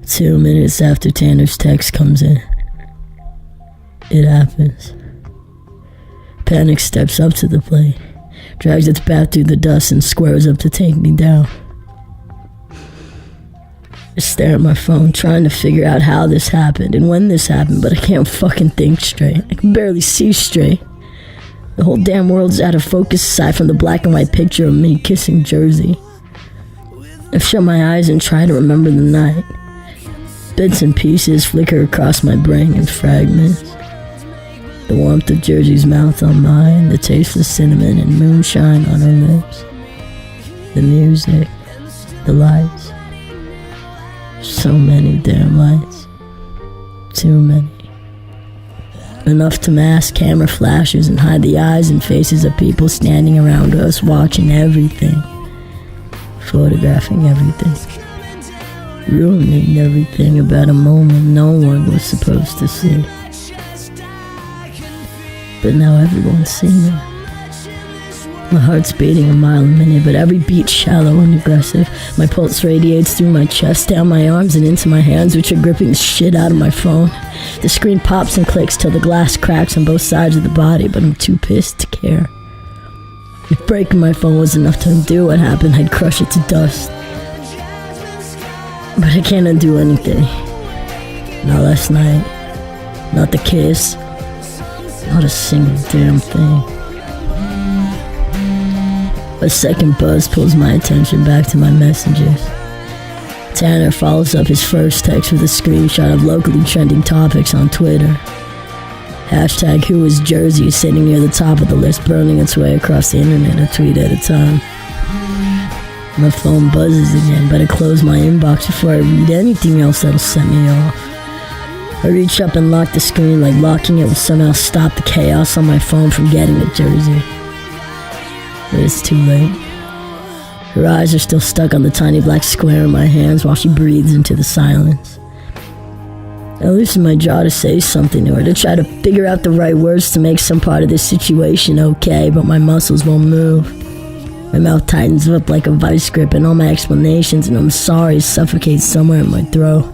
2 minutes after Tanner's text comes in, it happens. Panic steps up to the plate, drags its bat through the dust, and squares up to take me down. I stare at my phone, trying to figure out how this happened and when this happened, but I can't fucking think straight. I can barely see straight. The whole damn world's out of focus aside from the black and white picture of me kissing Jersey. I've shut my eyes and try to remember the night. Bits and pieces flicker across my brain in fragments. The warmth of Jersey's mouth on mine, the taste of cinnamon and moonshine on her lips. The music, the lights. So many damn lights. Too many. Enough to mask camera flashes and hide the eyes and faces of people standing around us, watching everything. Photographing everything. Ruining everything about a moment no one was supposed to see. But now everyone's seen it. My heart's beating a mile a minute, but every beat's shallow and aggressive. My pulse radiates through my chest, down my arms, and into my hands, which are gripping the shit out of my phone. The screen pops and clicks till the glass cracks on both sides of the body, but I'm too pissed to care. If breaking my phone was enough to undo what happened, I'd crush it to dust. But I can't undo anything. Not last night. Not the kiss. Not a single damn thing. A second buzz pulls my attention back to my messages. Tanner follows up his first text with a screenshot of locally trending topics on Twitter. Hashtag Who is Jersey sitting near the top of the list, burning its way across the internet a tweet at a time. My phone buzzes again, but I close my inbox before I read anything else that'll set me off. I reach up and lock the screen like locking it will somehow stop the chaos on my phone from getting to Jersey. But it's too late. Her eyes are still stuck on the tiny black square in my hands while she breathes into the silence. I loosen my jaw to say something to her, to try to figure out the right words to make some part of this situation okay, but my muscles won't move. My mouth tightens up like a vice grip, and all my explanations and I'm sorry suffocate somewhere in my throat.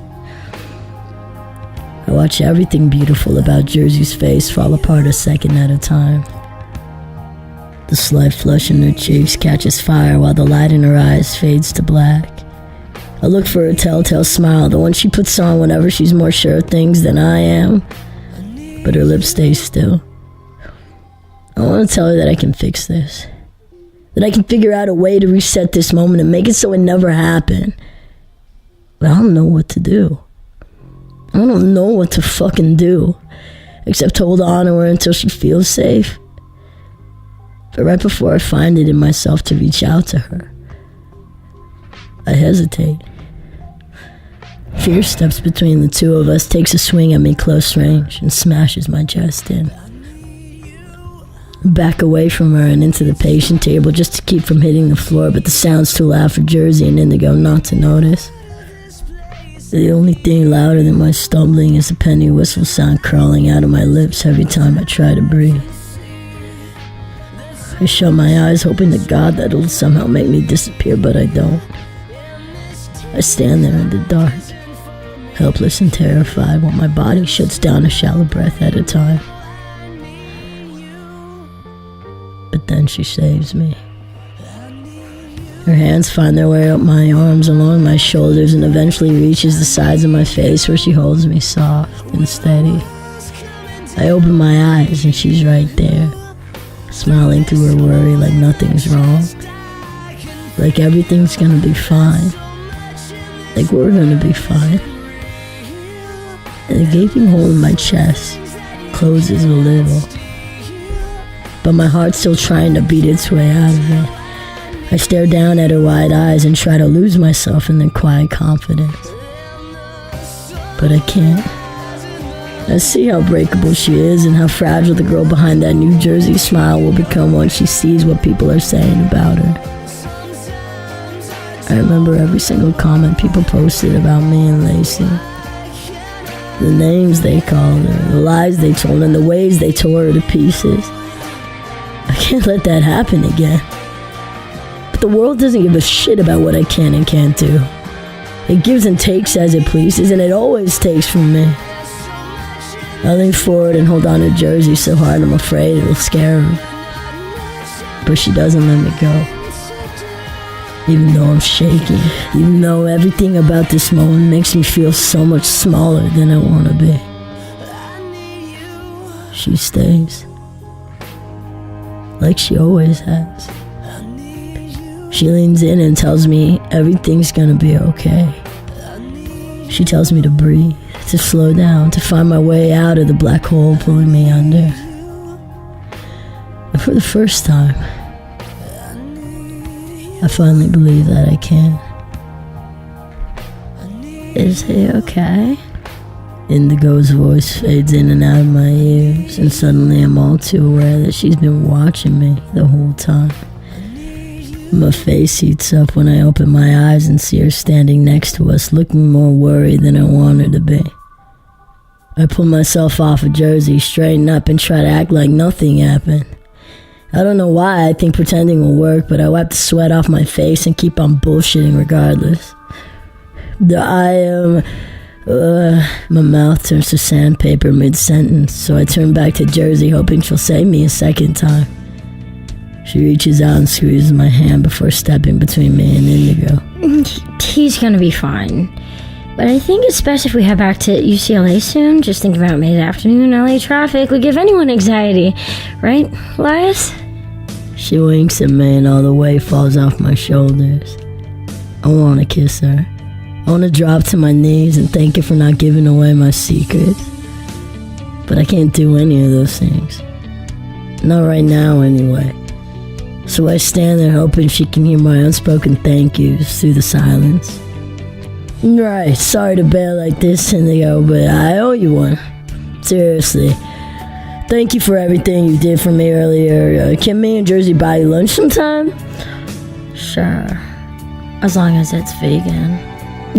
I watch everything beautiful about Jersey's face fall apart a second at a time. The slight flush in her cheeks catches fire while the light in her eyes fades to black. I look for her telltale smile, the one she puts on whenever she's more sure of things than I am, but her lips stay still. I want to tell her that I can fix this, that I can figure out a way to reset this moment and make it so it never happened. But I don't know what to do. I don't know what to fucking do, except hold on to her until she feels safe. But right before I find it in myself to reach out to her, I hesitate. Fear steps between the two of us, takes a swing at me close range, and smashes my chest in. I back away from her and into the patient table just to keep from hitting the floor, but the sound's too loud for Jersey and Indigo not to notice. The only thing louder than my stumbling is the penny whistle sound crawling out of my lips every time I try to breathe. I shut my eyes, hoping to God that it'll somehow make me disappear, but I don't. I stand there in the dark, helpless and terrified, while my body shuts down a shallow breath at a time. But then she saves me. Her hands find their way up my arms, along my shoulders, and eventually reaches the sides of my face where she holds me soft and steady. I open my eyes and she's right there, smiling through her worry like nothing's wrong. Like everything's gonna be fine. Like we're gonna be fine. And the gaping hole in my chest closes a little, but my heart's still trying to beat its way out of it. I stare down at her wide eyes and try to lose myself in their quiet confidence. But I can't. I see how breakable she is and how fragile the girl behind that New Jersey smile will become once she sees what people are saying about her. I remember every single comment people posted about me and Lacey. The names they called her, the lies they told, and the ways they tore her to pieces. I can't let that happen again. But the world doesn't give a shit about what I can and can't do. It gives and takes as it pleases, and it always takes from me. I lean forward and hold on to Jersey so hard I'm afraid it'll scare her. But she doesn't let me go. Even though I'm shaking, even though everything about this moment makes me feel so much smaller than I want to be. She stays. Like she always has. She leans in and tells me everything's gonna be okay. She tells me to breathe, to slow down, to find my way out of the black hole pulling me under. And for the first time, I finally believe that I can. Is he okay? Indigo's voice fades in and out of my ears, and suddenly I'm all too aware that she's been watching me the whole time. My face heats up when I open my eyes and see her standing next to us, looking more worried than I want her to be. I pull myself off of Jersey, straighten up, and try to act like nothing happened. I don't know why I think pretending will work, but I wipe the sweat off my face and keep on bullshitting regardless. My mouth turns to sandpaper mid-sentence, so I turn back to Jersey, hoping she'll save me a second time. She reaches out and squeezes my hand before stepping between me and Indigo. He's gonna be fine. But I think it's best if we head back to UCLA soon. Just think about mid-afternoon LA traffic would give anyone anxiety. Right, Elias? She winks at me and all the weight falls off my shoulders. I want to kiss her. I want to drop to my knees and thank her for not giving away my secrets. But I can't do any of those things. Not right now, anyway. So I stand there hoping she can hear my unspoken thank yous through the silence. Right, sorry to bail like this, Indigo, but I owe you one. Seriously. Thank you for everything you did for me earlier. Can me and Jersey buy you lunch sometime? Sure. As long as it's vegan.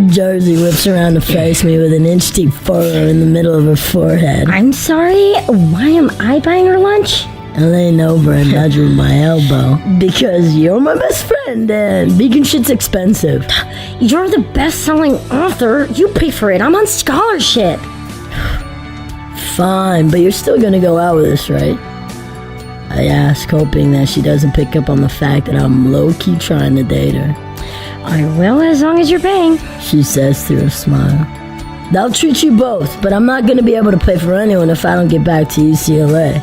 Jersey whips around to face me with an inch-deep furrow in the middle of her forehead. I'm sorry? Why am I buying her lunch? I lean over and nudge her with my elbow. Because you're my best friend and vegan shit's expensive. You're the best-selling author. You pay for it. I'm on scholarship. Fine, but you're still gonna go out with us, right? I ask, hoping that she doesn't pick up on the fact that I'm low-key trying to date her. I will, as long as you're paying, she says through a smile. I'll treat you both, but I'm not gonna be able to pay for anyone if I don't get back to UCLA.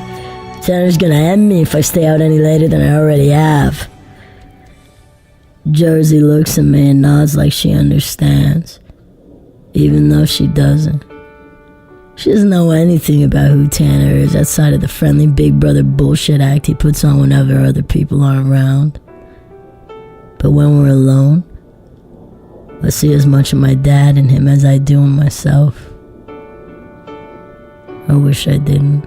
Tanner's gonna end me if I stay out any later than I already have. Jersey looks at me and nods like she understands, even though she doesn't. She doesn't know anything about who Tanner is outside of the friendly big brother bullshit act he puts on whenever other people aren't around. But when we're alone, I see as much of my dad in him as I do in myself. I wish I didn't.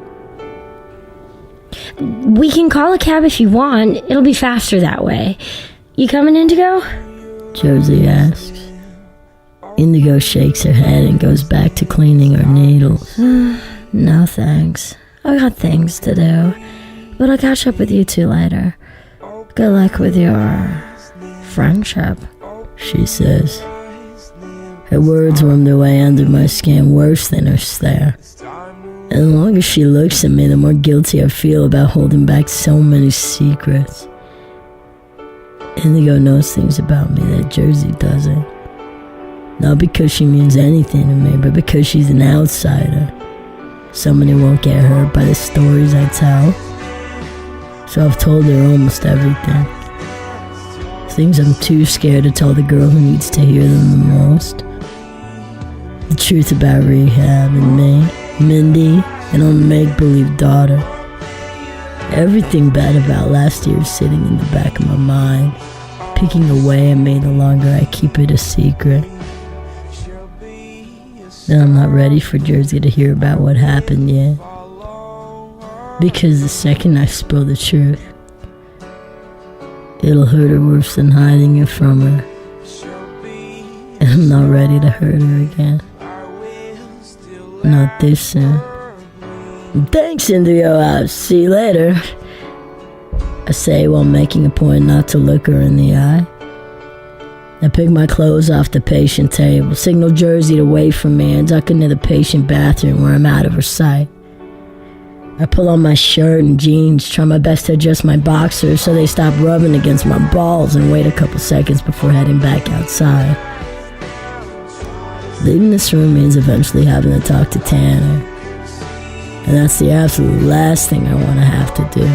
We can call a cab if you want. It'll be faster that way. You coming, Indigo? Jersey asks. Indigo shakes her head and goes back to cleaning her needles. No thanks. I got things to do. But I'll catch up with you two later. Good luck with your friendship, she says. Her words worm their way under my skin worse than her stare. And the longer she looks at me, the more guilty I feel about holding back so many secrets. Indigo knows things about me that Jersey doesn't. Not because she means anything to me, but because she's an outsider. Somebody won't get hurt by the stories I tell. So I've told her almost everything. Things I'm too scared to tell the girl who needs to hear them the most. The truth about rehab and me, Mindy, and our make-believe daughter. Everything bad about last year is sitting in the back of my mind, picking away at me the longer I keep it a secret. Then I'm not ready for Jersey to hear about what happened yet. Because the second I spill the truth, it'll hurt her worse than hiding it from her. And I'm not ready to hurt her again. Not this soon. Thanks, Indigo. I'll see you later, I say while making a point not to look her in the eye. I pick my clothes off the patient table, signal Jersey to wait for me, and duck into the patient bathroom where I'm out of her sight. I pull on my shirt and jeans, try my best to adjust my boxers so they stop rubbing against my balls, and wait a couple seconds before heading back outside. Leaving this room means eventually having to talk to Tanner. And that's the absolute last thing I want to have to do.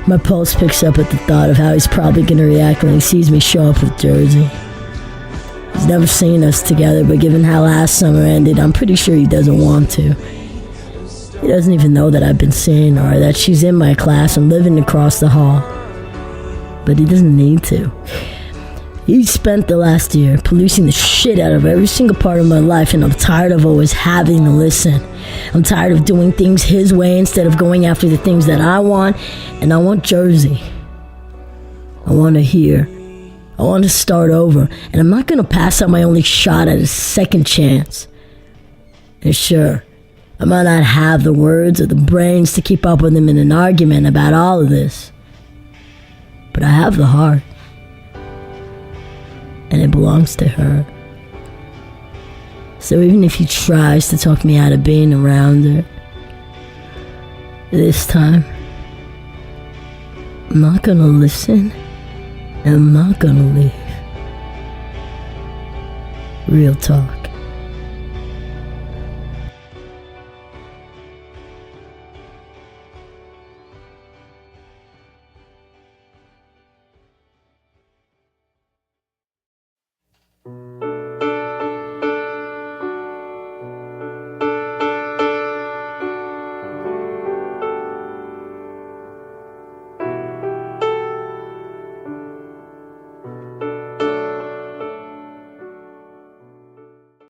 My pulse picks up at the thought of how he's probably going to react when he sees me show up with Jersey. He's never seen us together, but given how last summer ended, I'm pretty sure he doesn't want to. He doesn't even know that I've been seeing her, or that she's in my class and living across the hall. But he doesn't need to. He spent the last year policing the shit out of every single part of my life, and I'm tired of always having to listen. I'm tired of doing things his way instead of going after the things that I want, and I want Jersey. I want to hear. I want to start over, and I'm not going to pass up my only shot at a second chance. And sure, I might not have the words or the brains to keep up with him in an argument about all of this, but I have the heart. And it belongs to her. So even if he tries to talk me out of being around her, this time, I'm not gonna listen, and I'm not gonna leave. Real talk.